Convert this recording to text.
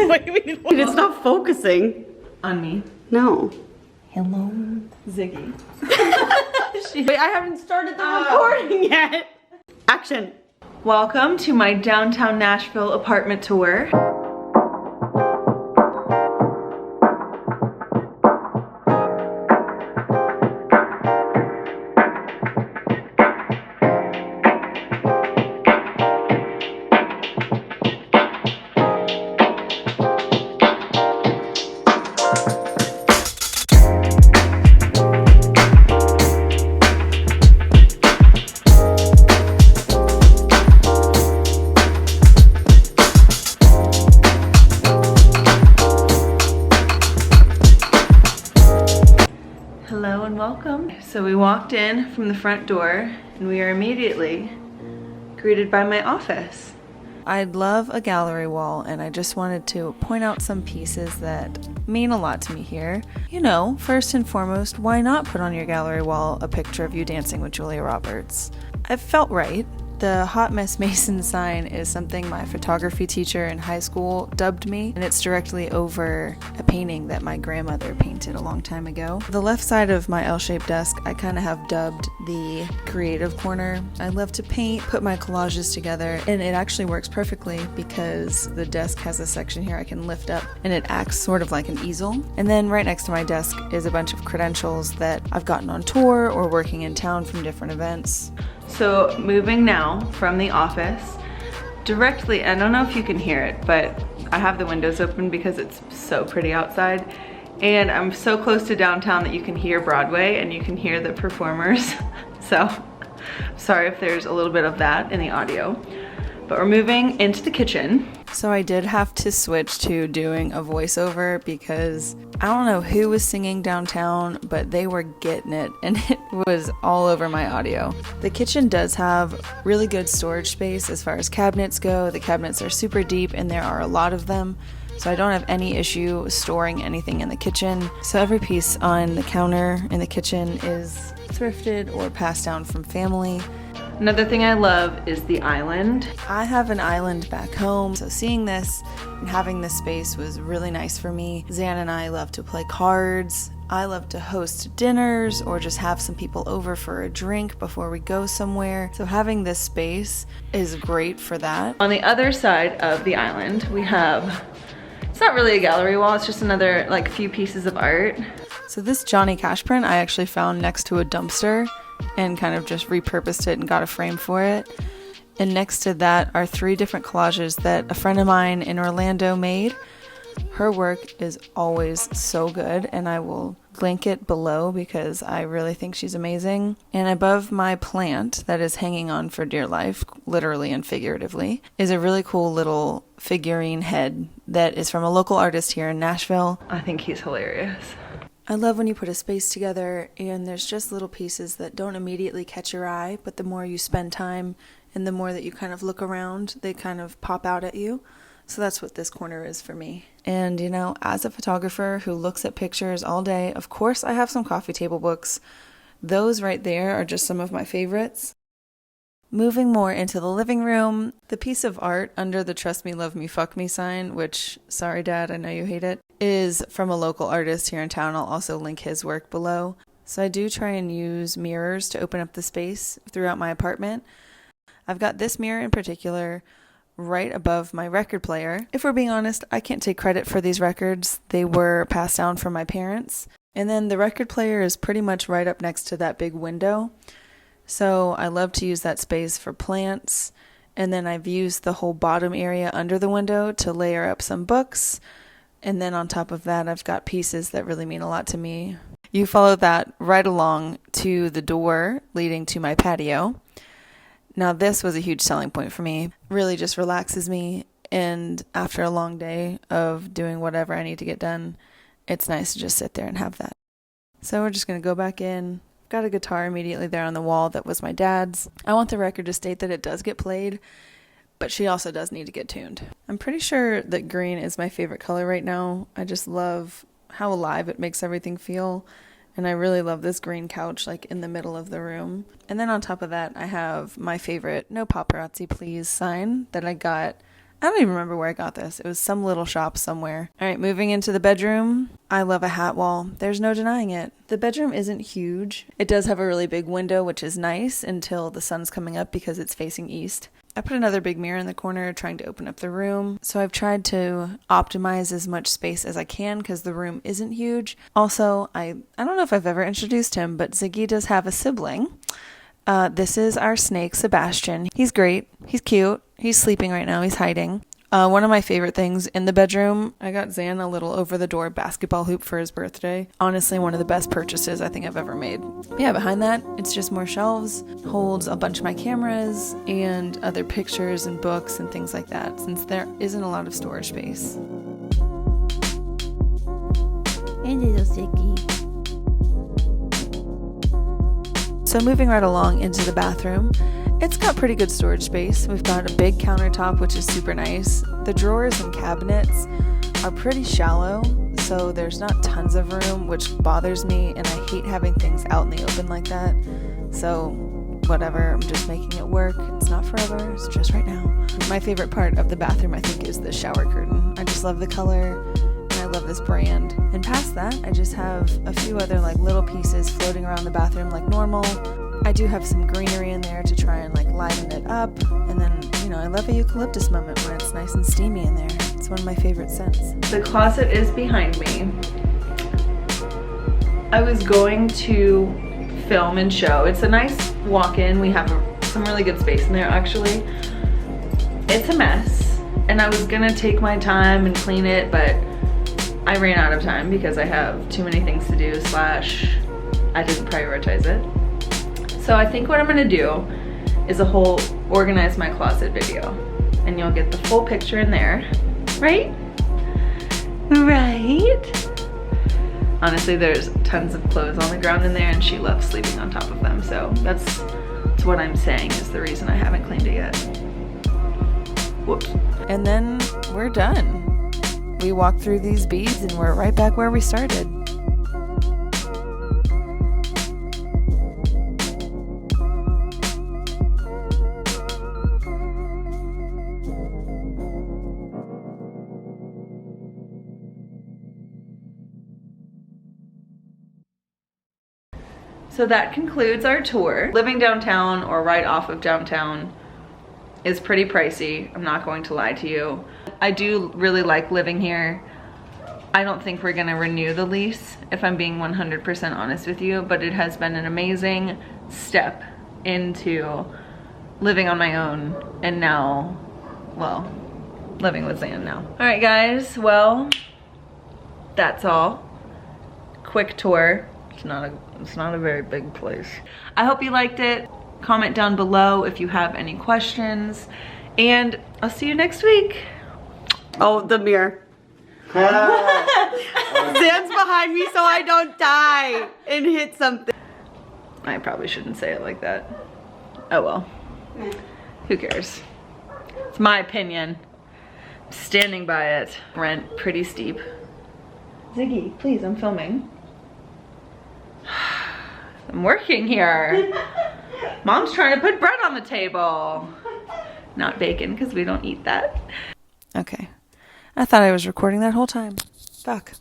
It's not focusing. On me. No. Hello, Ziggy. Wait, I haven't started the recording yet. Action. Welcome to my downtown Nashville apartment tour. Hello and welcome. So we walked in from the front door and we are immediately greeted by my office. I'd love a gallery wall, and I just wanted to point out some pieces that mean a lot to me here. You know, first and foremost, why not put on your gallery wall a picture of you dancing with Julia Roberts? It felt right. The Hot Mess Mason sign is something my photography teacher in high school dubbed me, and it's directly over a painting that my grandmother painted a long time ago. The left side of my L-shaped desk I kind of have dubbed the creative corner. I love to paint, put my collages together, and it actually works perfectly because the desk has a section here I can lift up and it acts sort of like an easel. And then right next to my desk is a bunch of credentials that I've gotten on tour or working in town from different events. So moving now from the office directly, I don't know if you can hear it, but I have the windows open because it's so pretty outside, and I'm so close to downtown that you can hear Broadway and you can hear the performers. So sorry if there's a little bit of that in the audio, but we're moving into the kitchen. So I did have to switch to doing a voiceover because I don't know who was singing downtown, but they were getting it and it was all over my audio. The kitchen does have really good storage space as far as cabinets go. The cabinets are super deep and there are a lot of them, so I don't have any issue storing anything in the kitchen. So every piece on the counter in the kitchen is thrifted or passed down from family. Another thing I love is the island. I have an island back home, so seeing this and having this space was really nice for me. Zan and I love to play cards. I love to host dinners or just have some people over for a drink before we go somewhere. So having this space is great for that. On the other side of the island, we have, it's not really a gallery wall, it's just another like few pieces of art. So this Johnny Cash print I actually found next to a dumpster and kind of just repurposed it and got a frame for it. And next to that are 3 different collages that a friend of mine in Orlando made. Her work is always so good, and I will link it below because I really think she's amazing. And above my plant that is hanging on for dear life, literally and figuratively, is a really cool little figurine head that is from a local artist here in Nashville. I think he's hilarious. I love when you put a space together and there's just little pieces that don't immediately catch your eye, but the more you spend time and the more that you kind of look around, they kind of pop out at you. So that's what this corner is for me. And you know, as a photographer who looks at pictures all day, of course I have some coffee table books. Those right there are just some of my favorites. Moving more into the living room, the piece of art under the Trust Me, Love Me, Fuck Me sign, which, sorry Dad, I know you hate it, is from a local artist here in town. I'll also link his work below. So I do try and use mirrors to open up the space throughout my apartment. I've got this mirror in particular right above my record player. If we're being honest, I can't take credit for these records. They were passed down from my parents. And then the record player is pretty much right up next to that big window. So I love to use that space for plants, and then I've used the whole bottom area under the window to layer up some books, and then on top of that I've got pieces that really mean a lot to me. You follow that right along to the door leading to my patio. Now this was a huge selling point for me. It really just relaxes me, and after a long day of doing whatever I need to get done, it's nice to just sit there and have that. So we're just going to go back in. Got a guitar immediately there on the wall that was my dad's. I want the record to state that it does get played, but she also does need to get tuned. I'm pretty sure that green is my favorite color right now. I just love how alive it makes everything feel, and I really love this green couch like in the middle of the room. And then on top of that I have my favorite "No Paparazzi Please" sign that I got I don't even remember where I got this. It was some little shop somewhere. All right, moving into the bedroom. I love a hat wall. There's no denying it. The bedroom isn't huge. It does have a really big window, which is nice until the sun's coming up because it's facing east. I put another big mirror in the corner trying to open up the room. So I've tried to optimize as much space as I can because the room isn't huge. Also, I don't know if I've ever introduced him, but Ziggy does have a sibling. This is our snake, Sebastian. He's great. He's cute. He's sleeping right now. He's hiding. One of my favorite things in the bedroom, I got Zan a little over-the-door basketball hoop for his birthday. Honestly, one of the best purchases I think I've ever made. Yeah, behind that, it's just more shelves, holds a bunch of my cameras and other pictures and books and things like that, since there isn't a lot of storage space. And little Ziggy. So moving right along into the bathroom, it's got pretty good storage space. We've got a big countertop, which is super nice. The drawers and cabinets are pretty shallow, so there's not tons of room, which bothers me, and I hate having things out in the open like that. So whatever, I'm just making it work. It's not forever, it's just right now. My favorite part of the bathroom, I think, is the shower curtain. I just love the color, and I love this brand. And past that, I just have a few other like little pieces floating around the bathroom like normal. I do have some greenery in there to try and like liven it up. And then, you know, I love a eucalyptus moment when it's nice and steamy in there. It's one of my favorite scents. The closet is behind me. I was going to film and show. It's a nice walk-in. We have some really good space in there actually. It's a mess. And I was gonna take my time and clean it, but I ran out of time because I have too many things to do / I didn't prioritize it. So I think what I'm gonna do is a whole organize my closet video, and you'll get the full picture in there, right? Right? Honestly, there's tons of clothes on the ground in there and she loves sleeping on top of them. So that's what I'm saying is the reason I haven't cleaned it yet. Whoops. And then we're done. We walked through these beads and we're right back where we started. So that concludes our tour. Living downtown or right off of downtown is pretty pricey. I'm not going to lie to you. I do really like living here. I don't think we're gonna renew the lease, if I'm being 100% honest with you, but it has been an amazing step into living on my own and now, well, living with Zan now. All right guys, well, that's all. Quick tour. It's not a very big place. I hope you liked it. Comment down below if you have any questions, and I'll see you next week. Oh, the mirror. Zan's behind me so I don't die and hit something. I probably shouldn't say it like that. Oh well. Who cares? It's my opinion. I'm standing by it. Rent pretty steep. Ziggy, please, I'm filming. I'm working here. Mom's trying to put bread on the table. Not bacon, because we don't eat that. Okay. I thought I was recording that whole time. Fuck.